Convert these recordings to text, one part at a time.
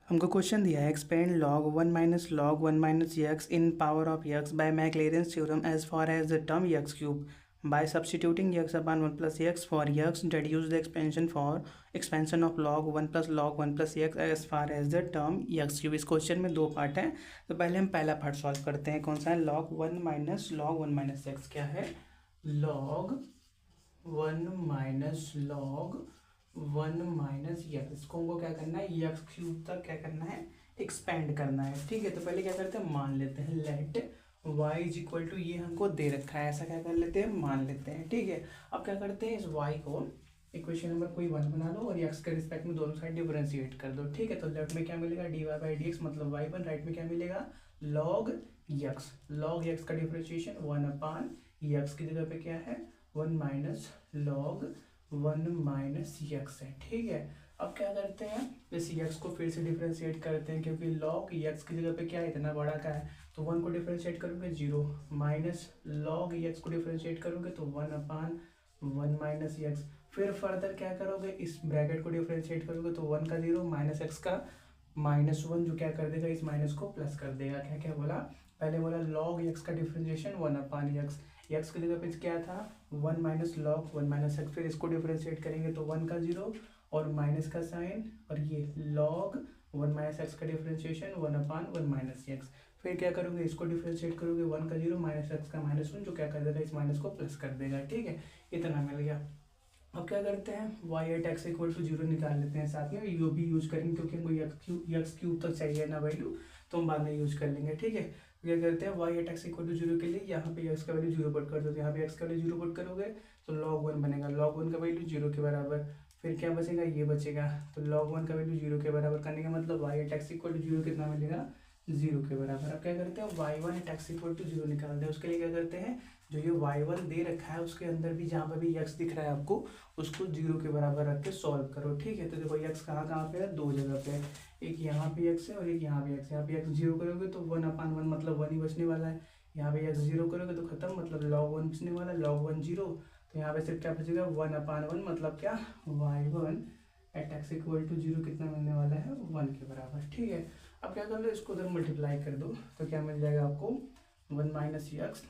हमको क्वेश्चन दिया है expand log 1 minus x in power of x by Maclaurin's theorem as far as the term x cube by substituting x upon 1 plus x for x deduce the expansion of log 1 plus x as far as the term x cube. इस question में दो part हैं, तो पहले हम पहला part solve करते हैं। कौन सा है? log 1 माइनस यक्स क्या है? log 1 माइनस यक्स, इसको हमको क्या करना है? यक्स क्यूब तक क्या करना है? एक्सपेंड करना है। ठीक है, तो पहले क्या करते हैं, मान लेते हैं let y is equal to, ये हमको दे रखा है, ऐसा क्या कर लेते हैं, मान लेते हैं। ठीक है, अब क्या करते हैं, इस y को इक्वेशन नंबर कोई 1 बना लो और x के रिस्पेक्ट में दोनों साइड डिफरेंशिएट कर दो। ठीक है, तो लेफ्ट में क्या मिलेगा, dy बाई डी एक्स मतलब y1, राइट में क्या मिलेगा, log x का डिफरेंशिएशन 1 अपान x की जगह पे क्या है, 1 माइनस log 1 माइनस यक्स है। ठीक है, अब क्या करते हैं, इस यक्स को फिर से डिफरेंशिएट करते हैं, क्योंकि log यक्स की जगह पे क्या है, इतना बड़ा का है, तो 1 को डिफरेंशिएट करोगे 0 माइनस log यक्स को डिफरेंशिएट करोगे तो 1 अपान 1 माइनस यक्स। फिर फर्दर क्या करोगे, इस ब्रैकेट को डिफरेंशिएट करोगे तो 1 का 0 माइनस एक्स का -1 जो क्या कर देगा, इस माइनस को प्लस कर देगा। क्या क्या बोला, पहले बोला log x का डिफरेंशिएशन 1 अपान x की जगह पे क्या था, 1 माइनस log 1 माइनस एक्स। फिर इसको डिफरेंशिएट करेंगे तो 1 का 0 और माइनस का साइन, और ये log 1 माइनस एक्स का डिफरेंशिएशन 1 अपान 1 माइनस एक्स। फिर क्या करोगे, इसको डिफरेंशिएट करोगे, 1 का 0 माइनस एक्स का -1 जो क्या कर देगा, इस माइनस को प्लस कर देगा। ठीक है, इतना मिल गया। अब क्या करते हैं, y at x equal to 0 निकाल लेते हैं, साथ में यू भी यूज करेंगे, क्योंकि हमको यक्स क्यूब तक चाहिए ना वैल्यू, तो हम बाद में यूज कर लेंगे। ठीक है, क्या करते हैं, y at x equal to 0 के लिए यहाँ पे x का वैल्यू 0 पुट कर दो, तो यहाँ पे x का वैल्यू 0 पुट करोगे तो log 1 बनेगा, log 1 का वैल्यू 0 के बराबर। फिर क्या बचेगा, ये बचेगा, तो log 1 का वैल्यू 0 के बराबर करने का मतलब y at x equal to 0 कितना मिलेगा, 0 के बराबर। अब क्या करते हैं, y1 at x equal to 0 निकालते हैं। उसके लिए क्या करते हैं, जो ये y1 दे रखा है उसके अंदर भी जहाँ पर भी x दिख रहा है आपको, उसको 0 के बराबर रख के सॉल्व करो। ठीक है, तो देखो x कहाँ कहाँ पे है, दो जगह पे है, एक यहाँ पे x है और एक यहाँ पे x है। यहाँ पे x 0 करोगे तो 1 अपान 1 मतलब 1 ही बचने वाला है, यहाँ पे x 0 करोगे तो खत्म, मतलब log 1 बचने वाला है, log 1 0, तो यहाँ पे सिर्फ क्या बचेगा, 1 अपान 1 मतलब क्या, y1 at x equal to 0 कितना मिलने वाला है, 1 के बराबर। ठीक है, अब क्या कर लो, इसको उधर मल्टीप्लाई कर दो, तो क्या मिल जाएगा आपको, 1 minus x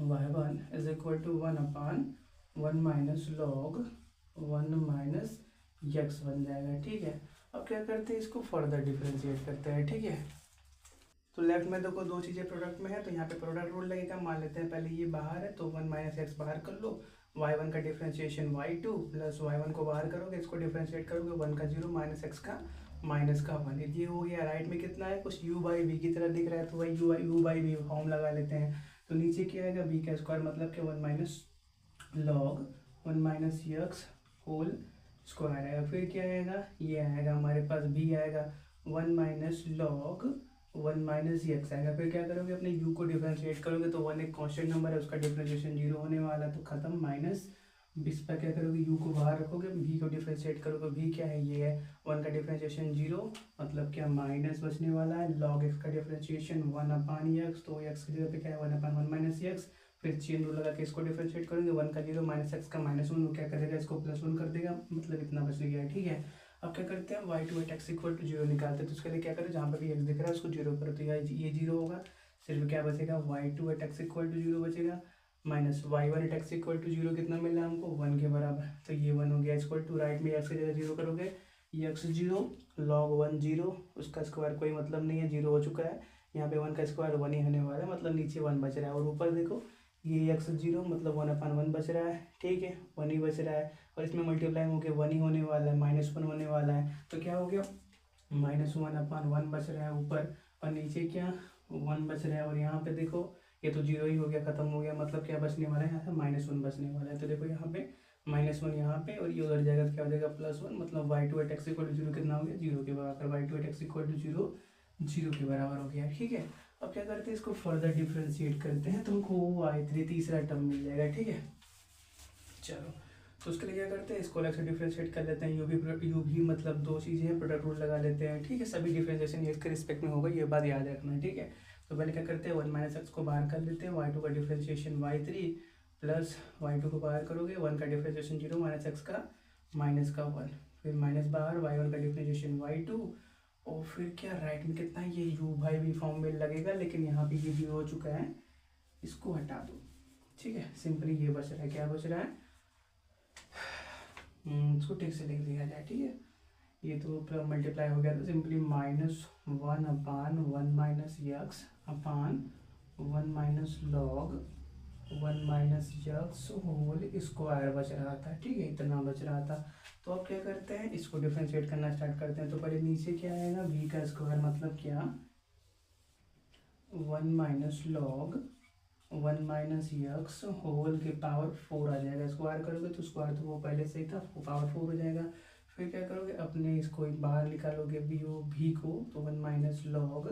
y1 is equal to 1 upon 1 minus log 1 minus x बन जाएगा। ठीक है, अब क्या करते हैं, इसको फर्दर डिफरेंशिएट करते हैं। ठीक है, तो लेफ्ट में देखो दो चीज़ें प्रोडक्ट में है, तो यहाँ पे प्रोडक्ट रूल लगेगा। मान लेते हैं पहले ये बाहर है, तो 1 माइनस एक्स बाहर कर लो, y1 का डिफरेंशिएशन y2 प्लस y1 को बाहर करोगे, इसको डिफरेंशिएट करोगे, 1 का 0 माइनस एक्स का -1, ये हो गया। राइट में कितना है, कुछ u बाई वी की तरह दिख रहा है, तो वही u बाई वी फॉर्म लगा लेते हैं। तो नीचे क्या आएगा, v का स्क्वायर मतलब कि 1 minus log 1 minus x whole square आएगा। फिर क्या आएगा, ये आएगा हमारे पास b आएगा 1 माइनस लॉग 1 माइनस यक्स आएगा। फिर क्या करोगे, अपने u को डिफरेंशिएट करोगे, तो 1 एक कांस्टेंट नंबर है, उसका डिफरेंशिएशन 0 होने वाला है, तो खत्म, माइनस इस पर क्या करोगे, u को बाहर रखोगे, v को डिफरेंशिएट करोगे, v क्या है, ये है 1 का डिफरेंशिएशन 0 मतलब क्या, माइनस बचने वाला है, log x का डिफरेंशिएशन 1 अपान यक्स, तो x की जगह पे क्या है, 1 अपान 1 माइनस यक्स। फिर चेन रूल लगा के इसको डिफरेंशिएट करेंगे, 1 का 0 माइनस एक्स का -1 क्या करेगा, इसको +1 कर देगा, मतलब इतना बच गया। ठीक है, अब क्या करते हैं, y2 at x equal to 0 निकालते हैं, तो उसके लिए क्या करें, जहाँ पर भी x दिख रहा है उसको 0 करो, तो ये 0 होगा, सिर्फ क्या बचेगा, y2 at x equal to 0 बचेगा, minus y1 at x equal to 0 कितना मिल रहा है हमको, 1 के बराबर, तो ये 1 हो गया, इक्वल टू राइट में x की जगह 0 करोगे, x 0 log 1 0, उसका स्क्वायर कोई मतलब नहीं है, 0 हो चुका है, यहाँ पे 1 का स्क्वायर 1 ही होने वाला है, मतलब नीचे 1 बच रहा है, और ऊपर देखो ये x 0 मतलब 1 अपान 1 बच रहा है। ठीक है, 1 ही बच रहा है, और इसमें मल्टीप्लाई होकर 1 ही होने वाला है, -1 होने वाला है, तो क्या हो गया, -1 अपान 1 बच रहा है ऊपर, और नीचे क्या 1 बच रहा है, और यहाँ पे देखो ये तो 0 ही हो गया, खत्म हो गया, मतलब क्या बचने वाला है, यहाँ से -1 बचने वाला है, तो देखो यहाँ पे -1 यहाँ पे, और ये उधर जाएगा तो क्या हो जाएगा, +1, मतलब y2 at x equal to 0 कितना हो गया, 0 के बराबर, y2 at x equal to 0 0 के बराबर हो गया। ठीक है, अब क्या करते हैं, इसको फर्दर डिफ्रेंशिएट करते हैं, तो हमको y3 तीसरा टर्म मिल जाएगा। ठीक है, चलो, तो उसके लिए क्या करते हैं, इसको अलग से डिफ्रेंशिएट कर लेते हैं, यू भी मतलब दो चीज़ें हैं, प्रोडक्ट रूल लगा लेते हैं। ठीक है, सभी डिफ्रेंशिएशन एक्स के रिस्पेक्ट में होगा, ये बात याद रखना है। ठीक है, तो पहले क्या करते हैं, 1 माइनस एक्स को बाहर कर लेते हैं, y2 का डिफ्रेंशिएशन y3 प्लस y2 को बाहर करोगे, 1 का डिफ्रेंशिएशन 0 माइनस एक्स का -1, फिर माइनस बाहर y1 का डिफ्रेंशिएशन y2 और फिर क्या राइट में कितना है, ये यू बाई वी फॉर्म में लगेगा, लेकिन यहाँ पे ये जीरो हो चुका है, इसको हटा दो। ठीक है, सिंपली ये बच रहा है, क्या बच रहा है, इसको ठीक से लिख दिया जाए। ठीक है, ये तो मल्टीप्लाई हो गया, तो simply -1/1 minus x upon 1 minus log 1 minus x whole square बच रहा था। ठीक है, इतना बच रहा था। तो अब क्या करते हैं, इसको डिफ्रेंशिएट करना स्टार्ट करते हैं। तो पहले नीचे क्या आएगा, v का स्क्वायर मतलब क्या, 1 minus log 1 minus x whole के पावर 4 आ जाएगा। स्क्वायर करोगे तो स्क्वायर तो वो पहले से ही था, पावर 4 हो जाएगा। फिर क्या करोगे, अपने इसको बाहर निकालोगे भी को, तो 1 minus log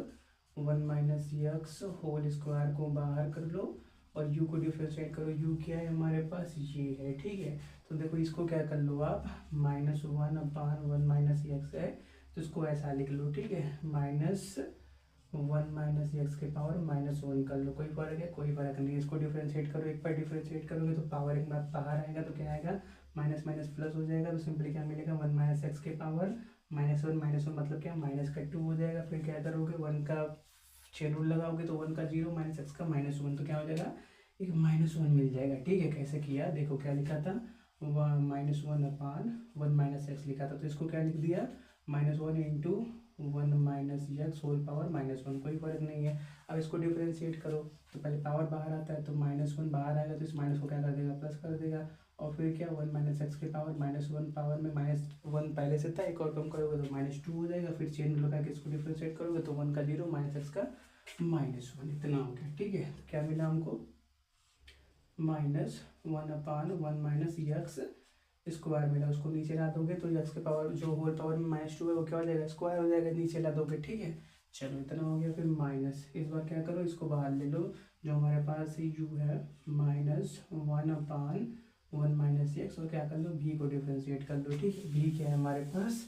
1 minus x whole square को बाहर कर लो और u को डिफ्रेंशिएट करो। u क्या है हमारे पास, ये है। ठीक है, तो देखो इसको क्या कर लो आप, -1/1 माइनस यक्स है, तो इसको ऐसा लिख लो। ठीक है, -1 माइनस यक्स के पावर -1 कर लो। कोई फर्क है, कोई फर्क नहीं है। इसको डिफ्रेंशिएट करो, एक बार डिफ्रेंशिएट करोगे तो पावर एक बार बाहर आएगा, तो क्या आएगा, माइनस माइनस प्लस हो जाएगा। तो सिंपली क्या मिलेगा, 1 माइनस एक्स के पावर -1 मतलब क्या, -2 हो जाएगा। फिर क्या करोगे, 1 का चेन रूल लगाओगे तो 1 का 0 माइनस एक्स का -1, तो क्या हो जाएगा, एक -1 मिल जाएगा। ठीक है, कैसे किया देखो, क्या लिखा था, -1/1 माइनस एक्स लिखा था, तो इसको क्या लिख दिया, -1 into 1 minus x whole power -1, कोई फर्क नहीं है। अब इसको डिफ्रेंशिएट करो, तो पहले पावर बाहर आता है, तो -1 बाहर आएगा, तो इस माइनस को क्या कर देगा, प्लस कर देगा। और फिर क्या, 1 माइनस एक्स के पावर -1 पावर में -1 पहले से था, एक और कम करोगे तो -2 हो जाएगा। फिर चेन लगा के इसको डिफ्रेंशिएट करोगे तो 1 का 0 माइनस एक्स का -1, इतना हो गया। ठीक है, तो क्या मिला हमको, -1/1 माइनस यक्स स्क्वायर मिला। उसको नीचे ला दोगे तो यक्स के पावर जो होल पावर में -2 है वो क्या हो जाएगा, स्क्वायर हो जाएगा, नीचे ला दोगे। ठीक है, चलो इतना हो गया। फिर माइनस, इस बार क्या करो, इसको बाहर ले लो, जो हमारे पास u है -1/1 माइनस यक्स, और क्या कर लो, v को डिफ्रेंशिएट कर लो। ठीक है, v क्या है हमारे पास,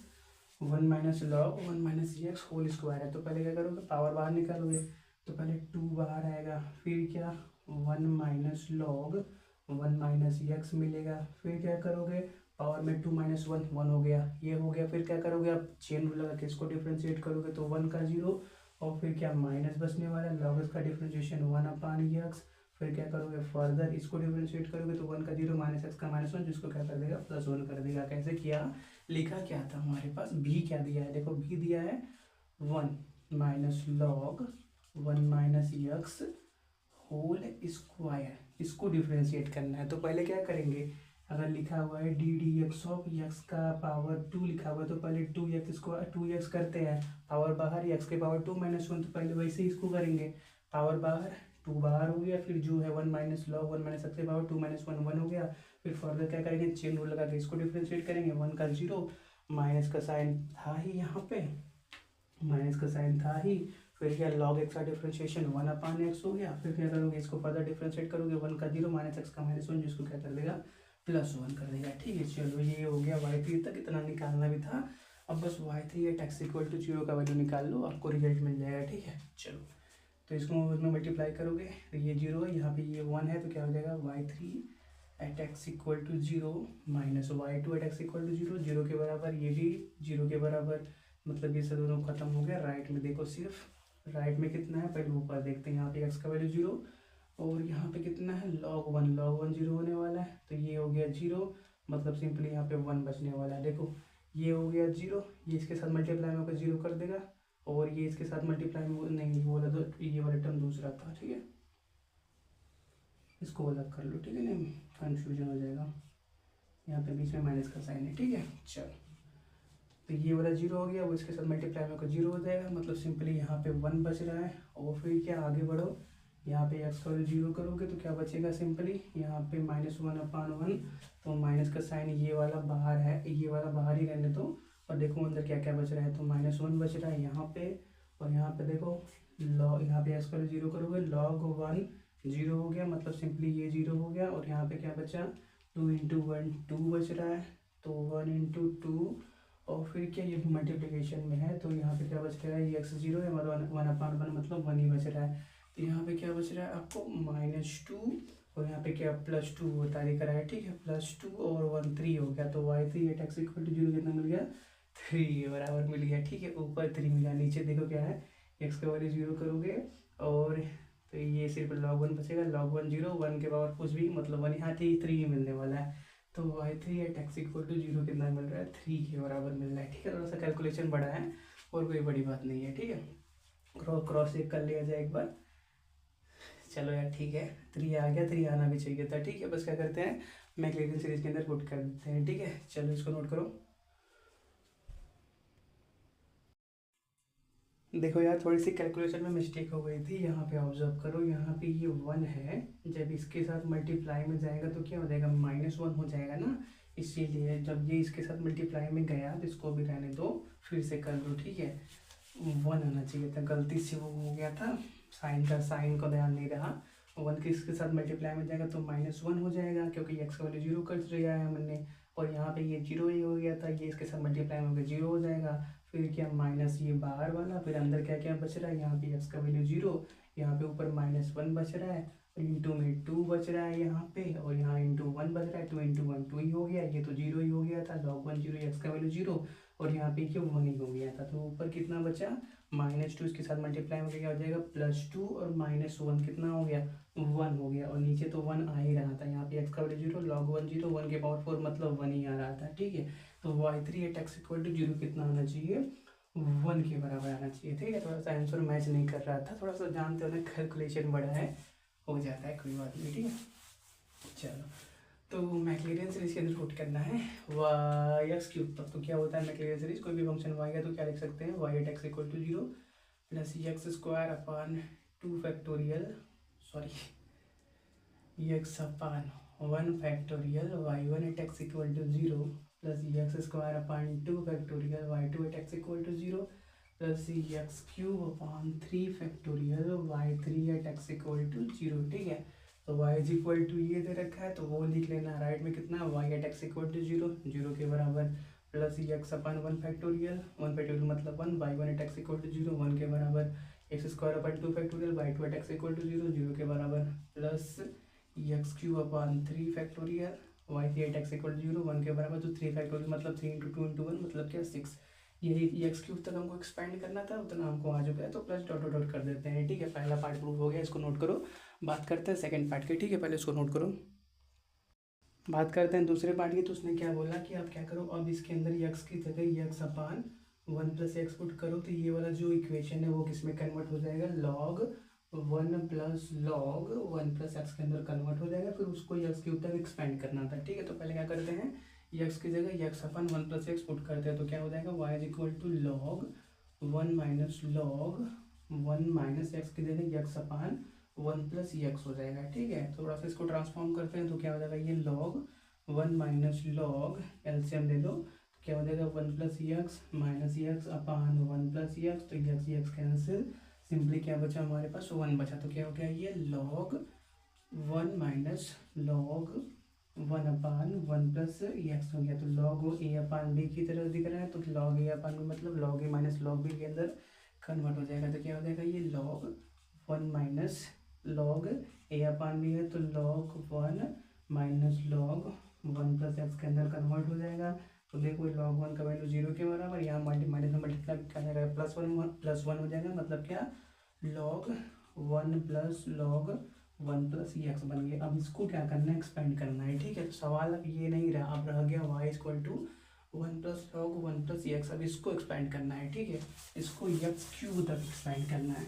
1 minus log 1 minus x whole square है। तो पहले क्या करोगे, पावर बाहर निकालोगे, तो पहले 2 बाहर आएगा, फिर क्या 1 माइनस लॉग 1 माइनस यक्स मिलेगा। फिर क्या करोगे, पावर में 2 माइनस 1 1 हो गया, ये हो गया। फिर क्या करोगे, आप चेन रूल लगा के इसको डिफ्रेंशिएट करोगे तो 1 का 0, और फिर क्या माइनस बचने वाला, लॉग इसका डिफ्रेंशिएशन 1/x। फिर क्या करोगे, फर्दर इसको डिफ्रेंशिएट करोगे तो 1 का 0 माइनस एक्स का -1, जिसको क्या कर देगा, +1 कर देगा। कैसे किया, लिखा क्या था हमारे पास, भी क्या दिया है, देखो भी दिया है 1 minus log 1 minus x whole square, इसको डिफ्रेंशिएट करना है। तो पहले क्या करेंगे, अगर लिखा हुआ है ddx ऑफ यक्स का पावर 2 लिखा हुआ है, तो पहले 2x करते हैं, पावर बाहर, यक्स के पावर 2 माइनस 1, तो पहले वैसे ही इसको करेंगे, पावर बाहर 2 बाहर हो गया, फिर जो है 1 माइनस लॉग 1 माइनस एक्स के पावर 2 माइनस 1 1 हो गया। फिर फर्दर क्या करेंगे, चेन रूल लगा के इसको डिफ्रेंशिएट करेंगे, 1 का 0, माइनस का साइन था ही यहाँ पे, माइनस का साइन था ही। फिर क्या, लॉग एक्स का डिफ्रेंशिएशन 1/x हो गया। फिर क्या करोगे, इसको फर्दर डिफ्रेंशिएट करोगे, 1 का 0 माइनस एक्स का -1, जिसको क्या कर देगा, +1 कर देगा। ठीक है, चलो ये हो गया y3 तक, इतना निकालना भी था। अब बस y3 at x equal to 0 का वैल्यू निकाल लो, आपको रिजल्ट मिल जाएगा। ठीक है, चलो तो इसको उसमें मल्टीप्लाई करोगे तो ये 0 है, यहाँ पे ये 1 है, तो क्या हो जाएगा, y3 at x equal to 0 minus y2 at x equal to 0, 0 के बराबर, ये भी 0 के बराबर, मतलब ये सब दोनों खत्म हो गया। राइट में देखो, सिर्फ राइट में कितना है, पहले ऊपर देखते हैं, यहाँ पे x का वैल्यू 0, और यहाँ पे कितना है, log 1 0 होने वाला है, तो ये हो गया 0, मतलब सिंपली यहाँ पे 1 बचने वाला है। देखो ये हो गया 0, ये इसके साथ मल्टीप्लाई में होकर 0 कर देगा, और ये इसके साथ मल्टीप्लाई में नहीं, वो वाला तो ये वाला टर्म दूसरा था। ठीक है, इसको अलग कर लो। ठीक है, नहीं कन्फ्यूजन हो जाएगा, यहाँ पे बीच में माइनस का साइन है। ठीक है, चलो तो ये वाला 0 हो गया, वो इसके साथ मल्टीप्लाई में होकर 0 हो जाएगा, मतलब सिंपली यहाँ पे 1 बच रहा है। और फिर क्या, आगे बढ़ो, यहाँ पे x का वैल्यू 0 करोगे तो क्या बचेगा, सिंपली यहाँ पे -1/1, तो माइनस का साइन ये वाला बाहर है, ये वाला बाहर ही रहने दो। और देखो अंदर क्या क्या बच रहा है, तो -1 बच रहा है यहाँ पे, और यहाँ पे देखो लॉग, यहाँ पे x का वैल्यू 0 करोगे, log 1 0 हो गया, मतलब सिंपली ये 0 हो गया। और यहाँ पे क्या बचा, 2 × 1 2 बच रहा है, तो 1 × 2, और फिर क्या, ये मल्टीप्लिकेशन में है, तो यहाँ पे क्या बच रहा है, ये x 0 है, मतलब 1/1 मतलब 1 ही बच रहा है। तो यहाँ पे क्या बच रहा है आपको, -2, और यहाँ पे क्या +2 होता दिख रहा है। ठीक है, +2 और 1 3 हो गया, तो y3 at x equal to 0 कितना मिल गया, 3 बराबर मिल गया। ठीक है, ऊपर 3 मिला, नीचे देखो क्या है, एक्स का वैल्यू 0 करोगे और तो ये सिर्फ log 1 बचेगा, log 1 0, 1 के पावर कुछ भी मतलब 1 यहाँ 3 ही मिलने वाला है। तो y3 at x equal to 0 कितना मिल रहा है, 3 के बराबर मिल रहा है। ठीक है, थोड़ा सा कैलकुलेशन बड़ा है और कोई बड़ी बात नहीं है। ठीक है, क्रॉस चेक कर लिया जाए एक बार। चलो यार ठीक है, 3 आ गया, 3 आना भी चाहिए था। ठीक है, बस क्या करते हैं, मैक्लैरिन सीरीज के अंदर पुट कर देते हैं। ठीक है, चलो इसको नोट करो। देखो यार, थोड़ी सी कैलकुलेशन में मिस्टेक हो गई थी। यहाँ पे ऑब्जर्व करो, यहाँ पे ये 1 है, जब इसके साथ मल्टीप्लाई में जाएगा तो क्या हो जाएगा, -1 हो जाएगा ना। इसीलिए जब ये इसके साथ मल्टीप्लाई में गया तो इसको भी रहने दो, फिर से कर दो। ठीक है, 1 आना चाहिए था, गलती से वो हो गया था, साइन को ध्यान नहीं रहा। 1 के इसके साथ मल्टीप्लाई में जाएगा तो -1 हो जाएगा, क्योंकि एक्स का वैल्यू 0 कर दिया है हमने। और यहाँ पे ये 0 ही हो गया था, ये इसके साथ मल्टीप्लाई में होकर 0 हो जाएगा। फिर क्या, माइनस ये बाहर वाला, फिर अंदर क्या क्या बच रहा है, यहाँ पे एक्स का वैल्यू 0, यहाँ पे ऊपर -1 बच रहा है, और इंटू में 2 बच रहा है यहाँ पे, और यहाँ इंटू 1 बच रहा है। 2 इंटू 1 2 ही हो गया, ये तो 0 ही हो गया था, log 1 0, एक्स का वैल्यू 0, और यहाँ पे ये 1 ही हो गया था। तो ऊपर कितना बचा, -2, इसके साथ मल्टीप्लाई में क्या हो जाएगा, +2, और -1 कितना हो गया, 1 हो गया। और नीचे तो 1 आ ही रहा था, यहाँ पे एक्स का वैल्यू 0, log 1 0, 1 के पावर 4 मतलब 1 ही आ रहा था। ठीक है, तो y3 at x equal to 0 कितना आना चाहिए, 1 के बराबर आना चाहिए। ठीक है, थोड़ा सा आंसर मैच नहीं कर रहा था, थोड़ा सा जानते हो ना, कैलकुलेशन बड़ा है, हो जाता है, कोई बात नहीं। ठीक है, चलो तो मैक्लैरियन सीरीज के अंदर पुट करना है वाई एक्स क्यूब तक। तो क्या होता है, मैक्लैरियन सीरीज कोई भी फंक्शन वाई का तो क्या लिख सकते हैं, y at x equal to 0 plus x square upon 2 factorial, sorry x upon 1 factorial y 1 at x equal to 0 plus x square upon 2 factorial y 2 at x equal to 0 plus x cube upon 3 factorial y 3 at x equal to 0। ठीक है, तो y is equal to ये दे रखा है तो वो लिख लेना, राइट में कितना, y at x equal to 0, 0 के बराबर, plus x upon 1 factorial, 1 factorial मतलब 1, y 1 at x equal to 0, 1 के बराबर, x square upon 2 factorial y 2 at x equal to 0, 0 के बराबर, plus x cube upon 3 factorial y 3 at x equal to 0, 1 के बराबर, तो 3 फैक्टोरियल मतलब 3 इंटू 2 इंटू 1 मतलब क्या, 6। यही एक्स क्यूब तक हमको एक्सपेंड करना था, उतना हमको आ चुका है, तो प्लस डॉट डॉट कर देते हैं। ठीक है, पहला पार्ट प्रूव हो गया, इसको नोट करो। बात करते हैं सेकंड पार्ट की। ठीक है, पहले इसको नोट करो। बात करते हैं दूसरे पार्ट की। तो उसने क्या बोला कि आप क्या करो, अब इसके अंदर यक्स की जगह x upon 1 plus x put करो, तो ये वाला जो इक्वेशन है वो किस में कन्वर्ट हो जाएगा, log 1 plus log 1 plus x के अंदर कन्वर्ट हो जाएगा। फिर उसको यक्स के ऊपर एक्सपेंड करना था। ठीक है, तो पहले क्या करते हैं, यक्स की जगह x upon 1 plus x put करते हैं, तो क्या हो जाएगा, y is equal to log 1 minus log 1 minus x की जगह यक्स अपान 1 प्लस एक्स हो जाएगा। ठीक है, थोड़ा सा इसको ट्रांसफॉर्म करते हैं तो क्या हो जाएगा, ये log 1 माइनस log, एलसीएम ले लो, तो क्या हो जाएगा 1 plus x minus x upon 1 plus x, तो एक्स कैंसिल, सिंपली क्या बचा हमारे पास, 1 बचा। तो क्या हो गया, ये log 1 minus log 1 upon 1 plus x हो गया। तो log ए अपान बी की तरह दिख रहा है, तो log ए अपान बी मतलब log ए माइनस log बी के अंदर कन्वर्ट हो जाएगा। तो क्या हो जाएगा, ये log 1 माइनस log ए अपान बी है, तो log 1 minus log 1 plus x के अंदर कन्वर्ट हो जाएगा। तो देखो log 1 का वैल्यू 0 के बराबर, यहाँ माइनस में मल्टीप्लाई क्या जाएगा, +1 हो जाएगा, मतलब क्या, log 1 plus log 1 plus x बन गया। अब इसको क्या करना है, एक्सपेंड करना है। ठीक है, तो सवाल अब ये नहीं रहा, अब रह गया y equal to 1 plus log 1 plus x. अब इसको एक्सपेंड करना है। ठीक है, इसको एक्स क्यूब तक एक्सपेंड करना है।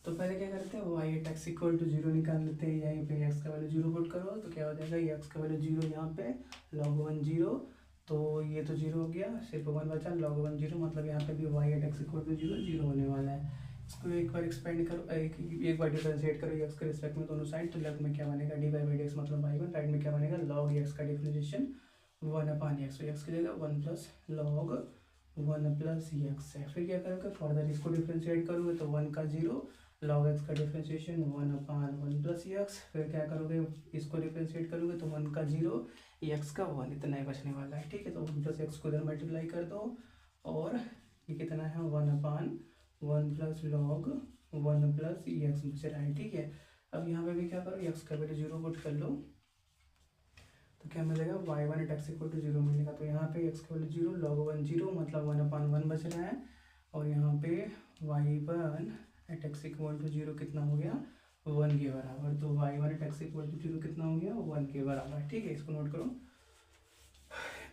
तो पहले क्या करते हैं, y at x equal to 0 निकाल लेते हैं, यहीं पे एक्स का वैल्यू 0 पुट करो, तो क्या हो जाएगा, एक्स का वैल्यू 0 यहाँ पे, log 1 0, तो ये तो 0 हो गया, सिर्फ 1 बचा, log 1 0 मतलब यहाँ पे भी y at x equal to 0 0 होने वाला है। इसको एक बार एक्सपेंड करो, एक बार डिफरेंशिएट करो एक्स के रिस्पेक्ट में दोनों साइड, तो लेफ्ट में क्या बनेगा, डी बाई डी एक्स मतलब y1, राइट में क्या बनेगा, log एक्स का डिफरेंशिएशन 1 अपान एक्स, तो एक्स की जगह 1 प्लस log 1 प्लस एक्स है। फिर क्या करोगे, फर्दर इसको डिफरेंशिएट करोगे तो 1 का 0, log एक्स का डिफरेंशिएशन 1 अपान 1 प्लस एक्स, फिर क्या करोगे, इसको डिफरेंशिएट करोगे तो 1 का 0, एक्स का 1, इतना ही बचने वाला है। ठीक है, तो 1 प्लस एक्स को इधर मल्टीप्लाई कर दो, और ये कितना है, 1 upon 1 plus log 1 plus x बच रहा है। ठीक है, अब यहाँ पे भी क्या करो, एक्स का वैल्यू 0 पुट कर लो, तो क्या मिलेगा y1 at x equal to 0 मिलेगा। तो यहाँ पे x की वैल्यू 0, log 1 0 मतलब 1/1 बच रहा है। और यहाँ पे y1 at x equal to 0 कितना हो गया 1 के बराबर। तो y1 at x equal to 0 कितना हो गया 1 के बराबर। ठीक है, इसको नोट करो,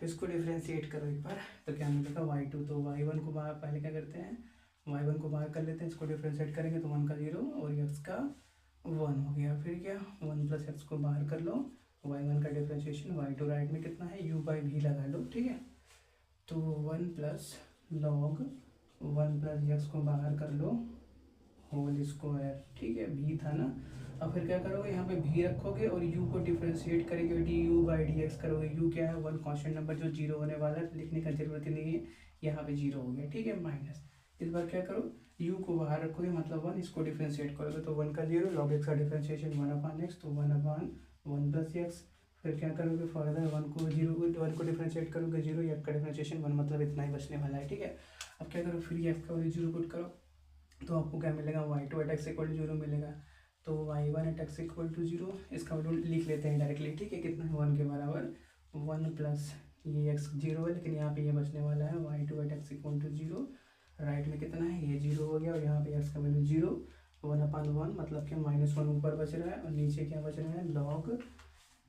इसको डिफ्रेंशिएट करो एक बार। तो क्या मिलेगा y2, तो y1 को बाहर पहले क्या करते हैं y1 को बाहर कर लेते हैं, इसको डिफ्रेंशिएट करेंगे तो 1 का 0 और x का 1 हो गया। फिर क्या 1 प्लस एक्स को बाहर कर लो, y1 का डिफ्रेंशिएशन, y2 राइट में कितना है u बाई भी लगा लो। ठीक है, तो 1 प्लस लॉग 1 प्लस एक्स को बाहर कर लो होल स्क्वायर। ठीक है, भी था ना। अब फिर क्या करोगे यहाँ पे भी रखोगे और u को डिफ्रेंशिएट करेंगे, D you by D x करोगे। u क्या है 1 कांस्टेंट नंबर जो 0 होने वाला है, लिखने का जरूरत ही नहीं है, यहाँ पे 0 हो गया। ठीक है, माइनस इस बार क्या करो u को बाहर रखोगे मतलब 1, इसको डिफ्रेंशिएट करोगे तो 1 का 0, लॉग एक्स का डिफ्रेंशिएशन 1/x, तो 1/1 प्लस एक्स। फिर क्या करोगे फर्दर 1 को डिफ्रेंशिएट करोगे 0, एक्स का डिफ्रेंशिएशन 1 मतलब इतना ही बचने वाला है। ठीक है, अब क्या करो फिर एक्स का वैल्यू 0 पुट करो तो आपको क्या मिलेगा y2 at x equal to 0 मिलेगा। तो y1 at x equal to 0, इसका वैल्यू लिख लेते हैं डायरेक्टली। ठीक है, कितना है 1 के बराबर, 1 प्लस ये x 0 है लेकिन यहाँ पे ये बचने वाला है y2 at x equal to 0। Right में कितना है ये 0 हो गया और यहाँ पे x का वैल्यू 0, 1/1 मतलब क्या -1 ऊपर बच रहा है और नीचे क्या बच रहा है लॉग,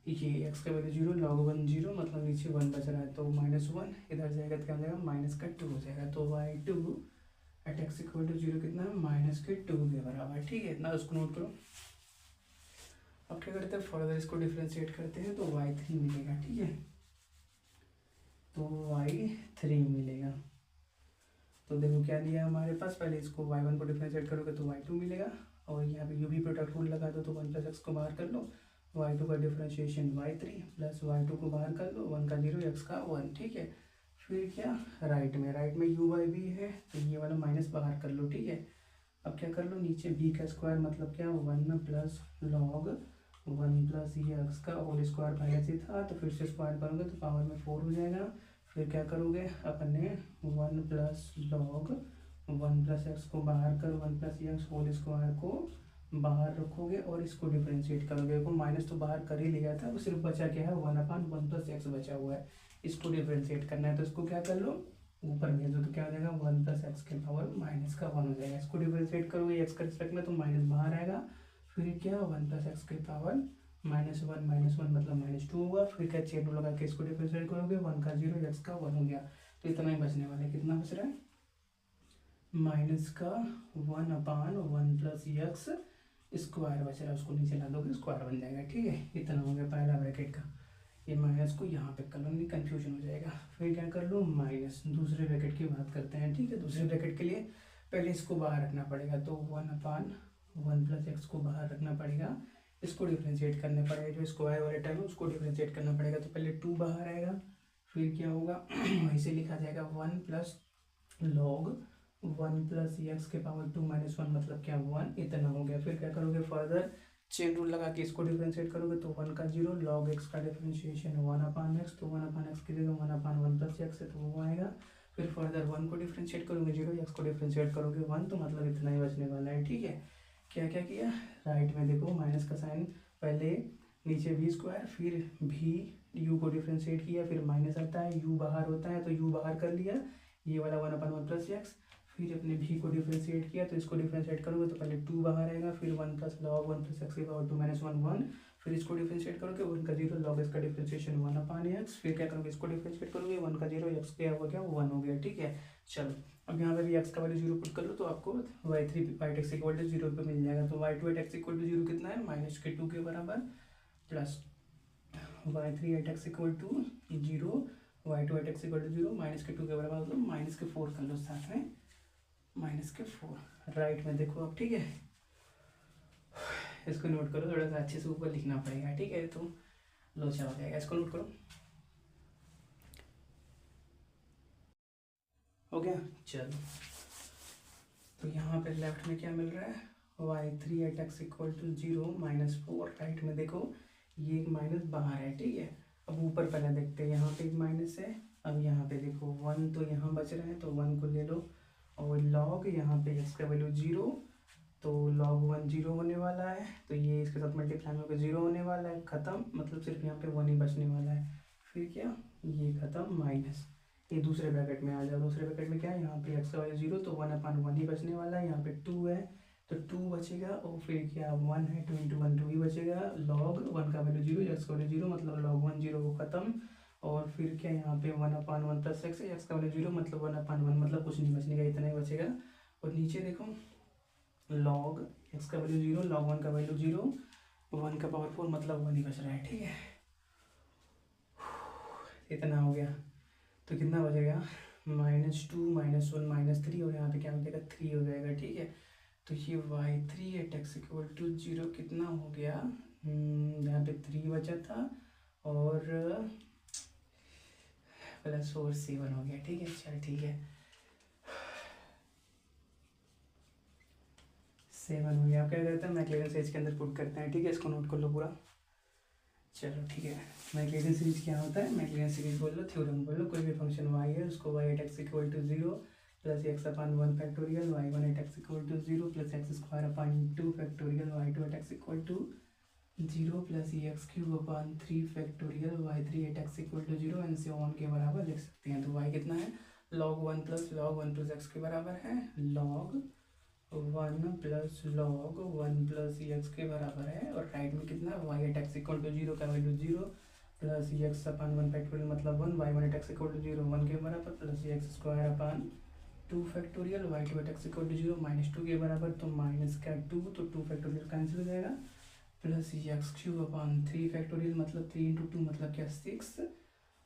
ये x का वैल्यू 0, log 1 0 मतलब नीचे 1 बच रहा है। तो -1 इधर जाएगा तो क्या हो जाएगा माइनस का 2 हो जाएगा। तो y2 at x equal to 0 कितना है -2 के बराबर। ठीक है, इतना उसको नोट करो। अब क्या करते हैं फर्दर इसको डिफ्रेंशिएट करते हैं तो y3 मिलेगा। ठीक है, तो y3 मिलेगा। तो देखो क्या दिया हमारे पास, पहले इसको y1 को डिफ्रेंशिएट करोगे तो y2 मिलेगा और यहाँ पे u भी प्रोडक्ट रूल लगा दो तो 1 प्लस एक्स को बाहर कर लो, y2 का डिफ्रेंशिएशन y3 प्लस y2 को बाहर कर लो, 1 का 0 x का 1। ठीक है, फिर क्या राइट में u बाई बी है तो ये वाला माइनस बाहर कर लो। ठीक है, अब क्या कर लो नीचे b का स्क्वायर मतलब क्या 1 प्लस लॉग 1 प्लस ये एक्स का होल स्क्वायर पहले से था तो फिर से स्क्वायर करोगे तो पावर में 4 हो जाएगा। फिर क्या करोगे अपने 1 प्लस लॉग 1 प्लस एक्स को बाहर कर 1 प्लस एक्स होल स्क्वायर को बाहर रखोगे और इसको डिफ्रेंशिएट करोगे। देखो माइनस तो बाहर कर ही लिया था, वो सिर्फ बचा क्या है 1/1 प्लस एक्स बचा हुआ है, इसको डिफ्रेंशिएट करना है तो इसको क्या कर लो ऊपर भेजो तो क्या हो जाएगा 1 प्लस एक्स के पावर माइनस का 1 हो जाएगा। इसको डिफ्रेंशिएट करोगे एक्स का रिस्पेक्ट में तो माइनस बाहर आएगा। फिर क्या 1 प्लस एक्स के पावर -1 मतलब -2 होगा। फिर क्या चेन रूल लगा के इसको डिफ्रेंशिएट करोगे 1 का 0 एक्स का 1 हो गया। तो इतना ही बचने वाला है, कितना बच रहा है माइनस का 1/1 प्लस एक्स स्क्वायर बच रहा है, उसको नीचे ला दोगे स्क्वायर बन जाएगा। ठीक है, इतना हो गया पहला ब्रैकेट का। ये माइनस को यहाँ पे कर लो नहीं कन्फ्यूजन हो जाएगा। फिर क्या कर लो माइनस दूसरे ब्रैकेट की बात करते हैं। ठीक है, दूसरे ब्रैकेट के लिए पहले इसको बाहर रखना पड़ेगा तो 1/1 प्लस एक्स को बाहर रखना पड़ेगा, इसको डिफ्रेंशिएट करना पड़ेगा, जो स्क्वायर वाले टर्म है उसको डिफ्रेंशिएट करना पड़ेगा। तो पहले 2 बाहर आएगा, फिर क्या होगा वैसे लिखा जाएगा 1 प्लस लॉग 1 प्लस एक्स के पावर 2 -1 मतलब क्या 1, इतना हो गया। फिर क्या करोगे फर्दर चेन रूल लगा के इसको डिफ्रेंशिएट करोगे तो 1 का 0 लॉग एक्स का डिफ्रेंशिएशन 1/x, तो 1/x की जगह 1/1 प्लस एक्स है तो वो आएगा। फिर फर्दर 1 को डिफ्रेंशिएट करोगे 0, एक्स को डिफ्रेंशिएट करोगे 1, तो मतलब इतना ही बचने वाला है। ठीक है, क्या क्या किया राइट में देखो माइनस का साइन, पहले नीचे v स्क्वायर फिर भी u को डिफ्रेंशिएट किया, फिर माइनस आता है u बाहर होता है तो u बाहर कर लिया, ये वाला 1/1 प्लस एक्स। फिर अपने v को डिफ्रेंशिएट किया तो इसको डिफ्रेंशिएट करोगे तो पहले 2 बाहर आएगा, फिर 1 प्लस लॉग 1 प्लस एक्स के पावर 2 -1 1, फिर इसको डिफ्रेंशिएट करोगे 1 का 0 लॉग इसका डिफ्रेंशिएशन 1/x, फिर क्या करोगे इसको डिफ्रेंशिएट करोगे 1 का 0 एक्स क्या हो गया 1 हो गया। ठीक है, चलो अब यहाँ पे भी x का वैल्यू 0 पुट कर लो तो आपको y3 at x equal to 0 पे मिल जाएगा। तो y2 at x equal to 0 कितना है -2 के बराबर, plus y3 at x equal to 0, y2 at x equal to 0 -2 के बराबर, मतलब -4 कर लो साथ में -4 राइट में देखो अब। ठीक है, इसको नोट करो, थोड़ा सा अच्छे से ऊपर लिखना पड़ेगा। ठीक है, तो लोचा हो जाएगा, इसको नोट करो। हो गया, चलो तो यहाँ पे लेफ्ट में क्या मिल रहा है y3 at x equal to 0 -4, right में देखो ये एक माइनस बाहर है। ठीक है, अब ऊपर पहले देखते हैं, यहाँ पे एक माइनस है, अब यहाँ पे देखो 1 तो यहाँ बच रहा है तो 1 को ले लो और लॉग यहाँ पे x का वैल्यू 0 तो log 1 जीरो होने वाला है, तो ये इसके साथ मल्टीप्लाई होकर जीरो होने वाला है, ख़त्म, मतलब सिर्फ यहाँ पे 1 ही बचने वाला है। फिर क्या, ये ख़त्म, माइनस, ये दूसरे ब्रैकेट में आ जाओ। दूसरे ब्रैकेट में क्या है, यहाँ पे एक्स का वैल्यू जीरो, तो 1/1 ही बचने वाला है। यहाँ पे 2 है तो 2 बचेगा, और फिर क्या 1 है, 2 × 1 2 ही बचेगा। log 1 का वैल्यू जीरो, एक्स का वैल्यू जीरो, मतलब log 1 जीरो को ख़त्म। और फिर क्या यहाँ पे 1/1 + x, एक्स का वैल्यू जीरो, मतलब 1/1, मतलब कुछ नहीं बचने का, इतना ही बचेगा। और नीचे देखो log x का वैल्यू जीरो, log 1 का वैल्यू जीरो, 1 का पावर 4, मतलब 1 ही बच रहा है। ठीक है, इतना हो गया। तो कितना बचेगा, -2 -1 -3, और यहाँ पे क्या हो जाएगा, 3 हो जाएगा। ठीक है, तो ये y3 एट x = 0 कितना हो गया, यहाँ पे 3 बचा था, और +4 7 हो गया। ठीक है, चल ठीक है, 7 हो गया। आप क्या करते हैं, मैक्लेरन सीरीज के अंदर पुट करते हैं। ठीक है, इसको नोट कर लो पूरा। चलो ठीक है, मैक्लेरन सीरीज क्या होता है, मैक्लेरन सीरीज बोल लो, थ्योरम बोल लो, कोई भी फंक्शन y है उसको y एट x = 0 + x/1 factorial y1 at x = 0 + x² factorial y2 at x = 0 + ex³ factorial y3 at x = 0 and so on के बराबर लिख सकते हैं। तो y कितना है, log 1 + log 1 + x के बराबर है, log 1 + log 1 + ex के बराबर है। और राइट में कितना, y एट x = 0 का वैल्यू 0 + ex/1 फैक्टोरियल मतलब 1, y1 एट x = 0 1 के बराबर, + ex² factorial y2 at x = 0 -2 के बराबर, तो -2, तो 2 फैक्टोरियल कैंसिल हो जाएगा, + ex³ फैक्टोरियल मतलब 3 × 2 मतलब क्या 6,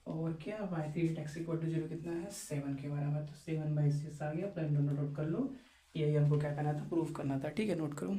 और क्या y3 एट x = 0 कितना है, 7 के बराबर, तो 7/6 आ गया। प्लस नोट कर लो, यही हमको क्या करना था, प्रूफ करना था। ठीक है, नोट करो।